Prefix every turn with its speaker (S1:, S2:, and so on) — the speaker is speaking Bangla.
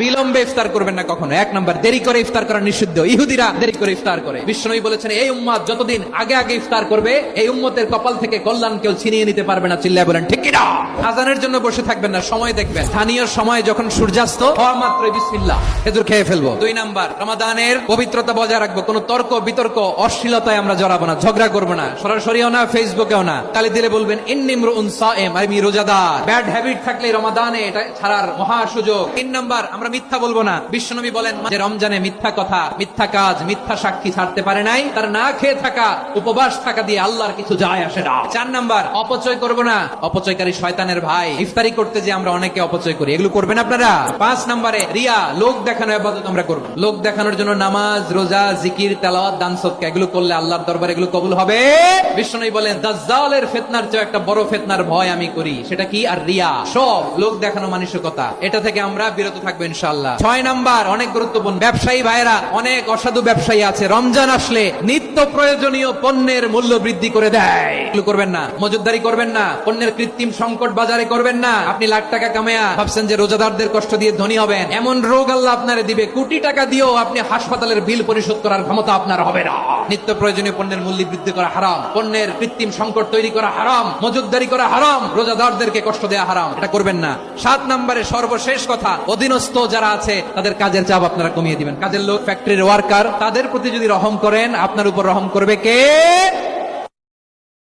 S1: বিলম্বে ইফতার করবেন না কখনো। এক নাম্বার, দেরি করে ইফতার করা নিষিদ্ধ। ইহুদিরা দেরি করে ইফতার করে। বিশ্বনবী বলেছেন, এই উম্মত যতদিন আগে আগে ইফতার করবে, এই উম্মতের কপাল থেকে কল্যাণ কেউ ছিনিয়ে নিতে পারবে না। চিল্লায় বলেন ঠিক কিনা? আজানের জন্য বসে থাকবেন না, সময় দেখবেন। স্থানীয় সময় যখন সূর্যাস্ত হওয়া মাত্রই বিসমিল্লাহ, খেজুর খেয়ে ফেলবো। 2 নাম্বার, রমাদানের পবিত্রতা বজায় রাখবো। কোনো তর্ক বিতর্ক অশ্লীলতায় আমরা জড়াবো না, ঝগড়া করবো না, সরাসরিও না, ফেসবুকেও না। তালি দিলে বলবেন ইন্নী ইমরুউন সায়েম, আমি রোজাদার। ব্যাড হ্যাবিট থাকলে রমাদানে এটা ছাড়ার মহা সুযোগ। 3 নাম্বার, আমরা মিথ্যা বলবো না। বিশ্বনবী বলেন, যে রমজানে মিথ্যা কথা, মিথ্যা কাজ, মিথ্যা সাক্ষী ছাড়তে পারে নাই, তার না খেয়ে থাকা, উপবাস থাকা দিয়ে আল্লাহর কিছু যায় আসে না। 4 নাম্বার, অপচয় করবো না। অপচয়কারী শয়তানের ভাই। ইফতারি করতে যে আমরা অনেকে অপচয় করি, এগুলো করবেন আপনারা। 5 নাম্বারে, রিয়া, লোক দেখানো ইবাদত আমরা করব। লোক দেখানোর জন্য নামাজ, রোজা, জিকির, তেলাওয়াত, দান সদকা এগুলো করলে আল্লাহর দরবারে এগুলো কবুল হবে। বিশ্বনবী বলেন, দাজ্জালের ফিতনার চেয়ে একটা বড় ফিতনার ভয় আমি করি, সেটা কি? আর রিয়া, সব লোক দেখানো মানসিকতা। এটা থেকে আমরা বিরত থাকবো ইনশাআল্লাহ। 6 নাম্বার, অনেক গুরুত্বপূর্ণ, ব্যবসায়ী ভাইরা, অনেক অসাধু ব্যবসায়ী আছে, রমজান আসলে নিত্য প্রয়োজনীয় পণ্যের মূল্য বৃদ্ধি করে দেয়। এগুলো করবেন না। মজুদদারি করবেন না। পণ্যের কৃত্রিম সংকট বাজারে করবেন না। আপনি লাখ টাকা কামায়া ভাবছেন যে রোজাদারদের কষ্ট দিয়ে ধনী হবেন। এমন রোগ আল্লাহ আপনারে দিবে, কোটি টাকা দিয়েও আপনি হাসপাতালের বিল পরিশোধ করার ক্ষমতা আপনার হবে না। নিত্য প্রয়োজনীয় পণ্যের মূল্য বৃদ্ধি করা হারাম, পণ্যের কৃত্রিম সংকট তৈরি করা হারাম, মজুদদারি করা হারাম, রোজাদারদেরকে কষ্ট দেয়া হারাম। এটা করবেন না। 7 নম্বরে সর্বশেষ কথা, অধীনস্থ যারা আছে তাদের কাজের চাপ আপনারা কমিয়ে দিবেন। কাজের লোক, ফ্যাক্টরির ওয়ার্কার, তাদের প্রতি যদি রহম করেন, আপনার উপর রহম করবে কে?